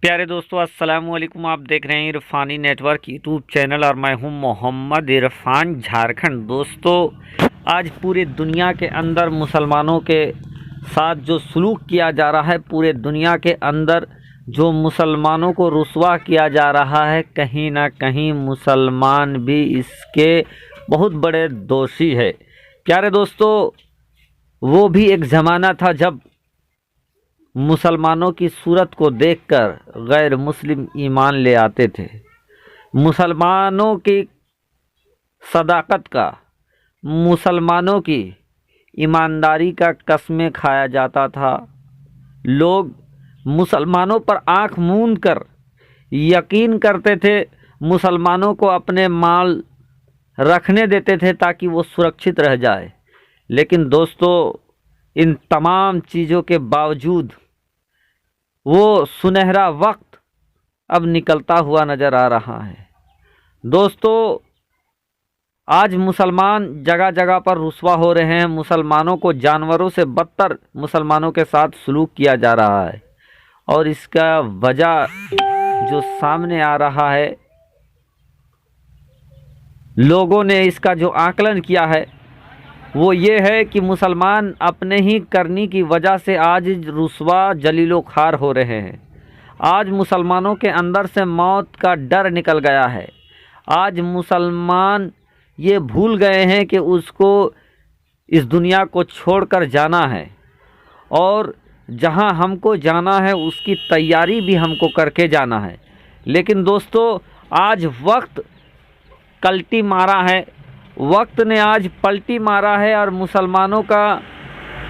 प्यारे दोस्तों, अस्सलाम वालेकुम। आप देख रहे हैं इरफानी नेटवर्क यूट्यूब चैनल और मैं हूं मोहम्मद इरफान, झारखंड। दोस्तों, आज पूरे दुनिया के अंदर मुसलमानों के साथ जो सलूक किया जा रहा है, पूरे दुनिया के अंदर जो मुसलमानों को रुसवा किया जा रहा है, कहीं ना कहीं मुसलमान भी इसके बहुत बड़े दोषी है। प्यारे दोस्तों, वो भी एक ज़माना था जब मुसलमानों की सूरत को देखकर गैर मुस्लिम ईमान ले आते थे। मुसलमानों की सदाकत का, मुसलमानों की ईमानदारी का कस्में खाया जाता था। लोग मुसलमानों पर आंख मूंद कर यकीन करते थे, मुसलमानों को अपने माल रखने देते थे ताकि वो सुरक्षित रह जाए। लेकिन दोस्तों, इन तमाम चीज़ों के बावजूद वो सुनहरा वक्त अब निकलता हुआ नज़र आ रहा है। दोस्तों, आज मुसलमान जगह जगह पर रुसवा हो रहे हैं। मुसलमानों को जानवरों से बदतर मुसलमानों के साथ सलूक किया जा रहा है, और इसका वजह जो सामने आ रहा है, लोगों ने इसका जो आकलन किया है वो ये है कि मुसलमान अपने ही करनी की वजह से आज रुसवा जलीलो खार हो रहे हैं। आज मुसलमानों के अंदर से मौत का डर निकल गया है। आज मुसलमान ये भूल गए हैं कि उसको इस दुनिया को छोड़कर जाना है, और जहां हमको जाना है उसकी तैयारी भी हमको करके जाना है। लेकिन दोस्तों, आज वक्त कल्टी मारा है, वक्त ने आज पलटी मारा है, और मुसलमानों का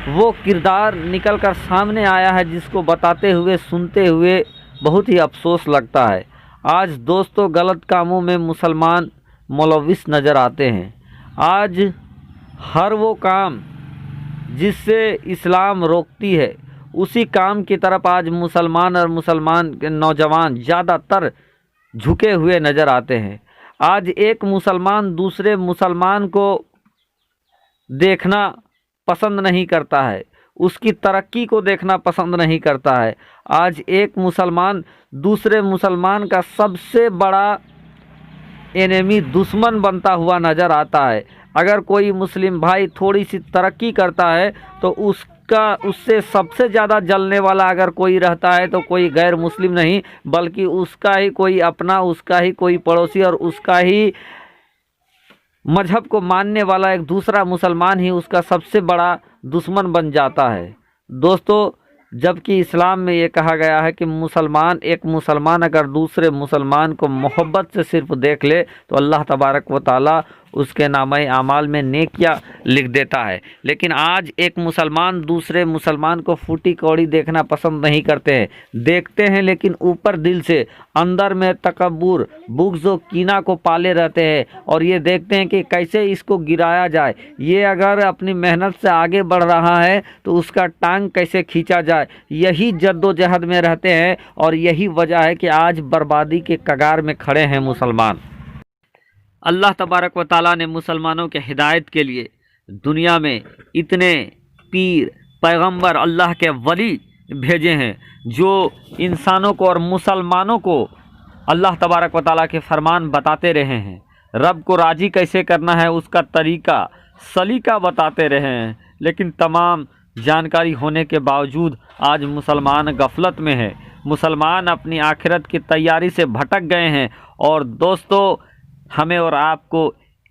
वो किरदार निकल कर सामने आया है जिसको बताते हुए, सुनते हुए बहुत ही अफसोस लगता है। आज दोस्तों, गलत कामों में मुसलमान मुलविस नज़र आते हैं। आज हर वो काम जिससे इस्लाम रोकती है, उसी काम की तरफ आज मुसलमान और मुसलमान के नौजवान ज़्यादातर झुके हुए नज़र आते हैं। आज एक मुसलमान दूसरे मुसलमान को देखना पसंद नहीं करता है, उसकी तरक्की को देखना पसंद नहीं करता है। आज एक मुसलमान दूसरे मुसलमान का सबसे बड़ा एनिमी, दुश्मन बनता हुआ नज़र आता है। अगर कोई मुस्लिम भाई थोड़ी सी तरक्की करता है तो उससे सबसे ज़्यादा जलने वाला अगर कोई रहता है तो कोई गैर मुस्लिम नहीं, बल्कि उसका ही कोई अपना, उसका ही कोई पड़ोसी, और उसका ही मजहब को मानने वाला एक दूसरा मुसलमान ही उसका सबसे बड़ा दुश्मन बन जाता है। दोस्तों, जबकि इस्लाम में ये कहा गया है कि एक मुसलमान अगर दूसरे मुसलमान को मोहब्बत से सिर्फ देख ले तो अल्लाह तबारक व ताला उसके नामे आमाल में नेकियां लिख देता है। लेकिन आज एक मुसलमान दूसरे मुसलमान को फूटी कौड़ी देखना पसंद नहीं करते हैं। देखते हैं लेकिन ऊपर दिल से, अंदर में तकब्बुर, बुग़्ज़ व कीना को पाले रहते हैं, और ये देखते हैं कि कैसे इसको गिराया जाए। ये अगर अपनी मेहनत से आगे बढ़ रहा है तो उसका टांग कैसे खींचा जाए, यही जद्दोजहद में रहते हैं। और यही वजह है कि आज बर्बादी के कगार में खड़े हैं मुसलमान। अल्लाह तबारक व ताला ने मुसलमानों के हिदायत के लिए दुनिया में इतने पीर, पैगंबर, अल्लाह के वली भेजे हैं जो इंसानों को और मुसलमानों को अल्लाह तबारक व ताला के फरमान बताते रहे हैं। रब को राज़ी कैसे करना है उसका तरीका, सलीका बताते रहे हैं। लेकिन तमाम जानकारी होने के बावजूद आज मुसलमान गफलत में है। मुसलमान अपनी आखिरत की तैयारी से भटक गए हैं। और दोस्तों, हमें और आपको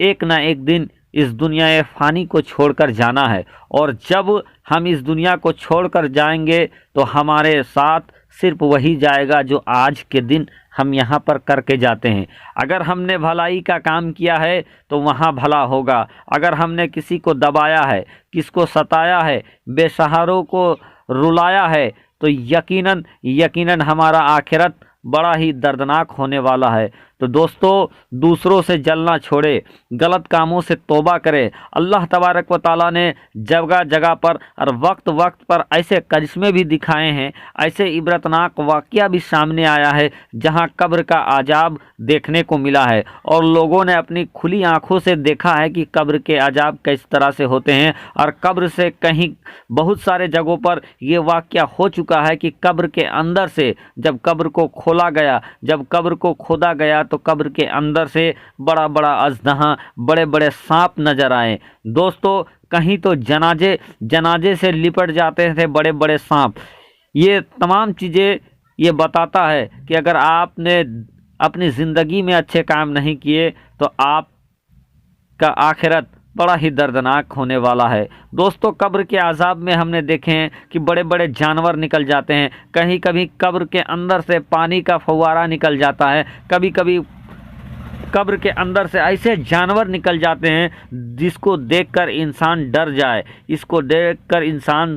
एक ना एक दिन इस दुनिया फ़ानी को छोड़कर जाना है, और जब हम इस दुनिया को छोड़कर जाएंगे तो हमारे साथ सिर्फ वही जाएगा जो आज के दिन हम यहाँ पर करके जाते हैं। अगर हमने भलाई का काम किया है तो वहाँ भला होगा। अगर हमने किसी को दबाया है, किसको सताया है, बेसहारों को रुलाया है, तो यकीनन हमारा आखिरत बड़ा ही दर्दनाक होने वाला है। तो दोस्तों दूसरों से जलना छोड़े, गलत कामों से तौबा करे। अल्लाह तबारक व तआला ने जगह जगह पर और वक्त वक्त पर ऐसे करिश्मे भी दिखाए हैं, ऐसे इबरतनाक वाक़या भी सामने आया है जहां कब्र का अजाब देखने को मिला है और लोगों ने अपनी खुली आंखों से देखा है कि कब्र के अजाब किस तरह से होते हैं। और कब्र से कहीं बहुत सारे जगहों पर यह वाक़या हो चुका है कि कब्र के अंदर से जब कब्र को खोला गया, जब कब्र को खोदा गया तो कब्र के अंदर से बड़ा बड़ा अजदहा, बड़े बड़े सांप नजर आए। दोस्तों कहीं तो जनाजे से लिपट जाते थे बड़े बड़े सांप। ये तमाम चीज़ें ये बताता है कि अगर आपने अपनी ज़िंदगी में अच्छे काम नहीं किए तो आपका आखिरत बड़ा ही दर्दनाक होने वाला है। दोस्तों कब्र के अजाब में हमने देखे हैं कि बड़े बड़े जानवर निकल जाते हैं, कहीं कभी कब्र के अंदर से पानी का फव्वारा निकल जाता है, कभी कभी कब्र के अंदर से ऐसे जानवर निकल जाते हैं जिसको देखकर इंसान डर जाए, इसको देखकर इंसान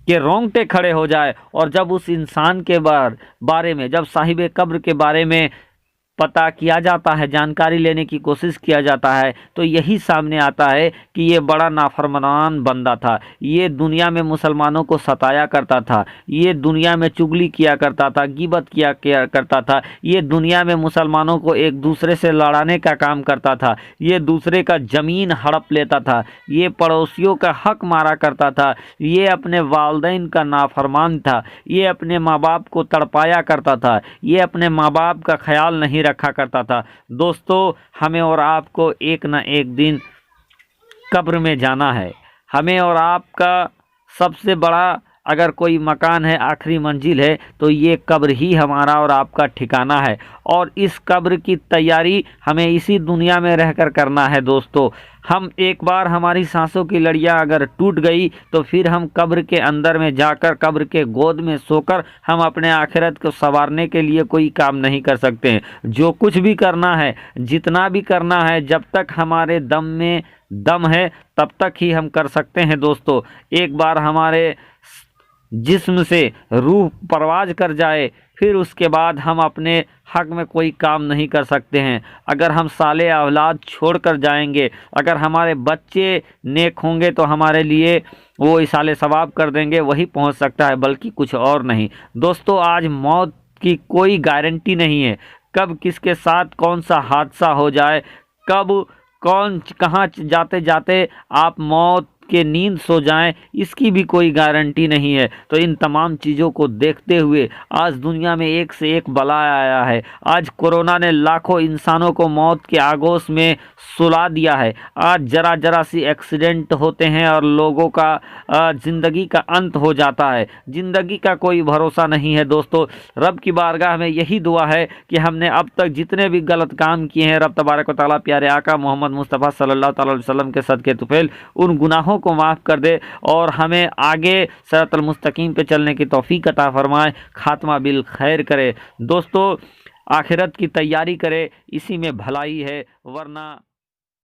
के रोंगटे खड़े हो जाए। और जब उस इंसान के बारे में, जब साहिब कब्र के बारे में पता किया जाता है, जानकारी लेने की कोशिश किया जाता है, तो यही सामने आता है कि ये बड़ा नाफरमान बंदा था, ये दुनिया में मुसलमानों को सताया करता था, ये दुनिया में चुगली किया करता था, गिबत किया करता था, ये दुनिया में मुसलमानों को एक दूसरे से लड़ाने का काम करता था, ये दूसरे का ज़मीन हड़प लेता था, ये पड़ोसियों का हक मारा करता था, ये अपने वालिदैन का नाफरमान था, ये अपने माँ बाप को तड़पाया करता था, ये अपने माँ बाप का ख्याल नहीं रखा करता था। दोस्तों हमें और आपको एक न एक दिन कब्र में जाना है। हमें और आपका सबसे बड़ा अगर कोई मकान है, आखिरी मंजिल है, तो ये कब्र ही हमारा और आपका ठिकाना है। और इस कब्र की तैयारी हमें इसी दुनिया में रहकर करना है। दोस्तों हम एक बार हमारी सांसों की लड़ियाँ अगर टूट गई तो फिर हम कब्र के अंदर में जाकर, कब्र के गोद में सोकर हम अपने आखिरत को संवारने के लिए कोई काम नहीं कर सकते हैं। जो कुछ भी करना है, जितना भी करना है, जब तक हमारे दम में दम है तब तक ही हम कर सकते हैं। दोस्तों एक बार हमारे जिस्म से रूह परवाज कर जाए फिर उसके बाद हम अपने हक में कोई काम नहीं कर सकते हैं। अगर हम साले औलाद छोड़ कर जाएंगे, अगर हमारे बच्चे नेक होंगे तो हमारे लिए वो इसाले सवाब कर देंगे, वही पहुंच सकता है, बल्कि कुछ और नहीं। दोस्तों आज मौत की कोई गारंटी नहीं है, कब किसके साथ कौन सा हादसा हो जाए, कब कौन कहाँ जाते जाते आप मौत के नींद सो जाएं, इसकी भी कोई गारंटी नहीं है। तो इन तमाम चीज़ों को देखते हुए आज दुनिया में एक से एक बला आया है। आज कोरोना ने लाखों इंसानों को मौत के आगोश में सुला दिया है। आज जरा जरा सी एक्सीडेंट होते हैं और लोगों का ज़िंदगी का अंत हो जाता है। ज़िंदगी का कोई भरोसा नहीं है। दोस्तों रब की बारगाह में यही दुआ है कि हमने अब तक जितने भी गलत काम किए हैं, रब तबारक व तआला प्यारे आका मोहम्मद मुस्तफ़ा सल्लल्लाहु अलैहि वसल्लम के सदक़े तुफ़ैल उन गुनाहों को माफ़ कर दे और हमें आगे सिरातल मुस्तकीम पे चलने की तौफीक अता फरमाए, खात्मा बिल खैर करे। दोस्तों आखिरत की तैयारी करे, इसी में भलाई है, वरना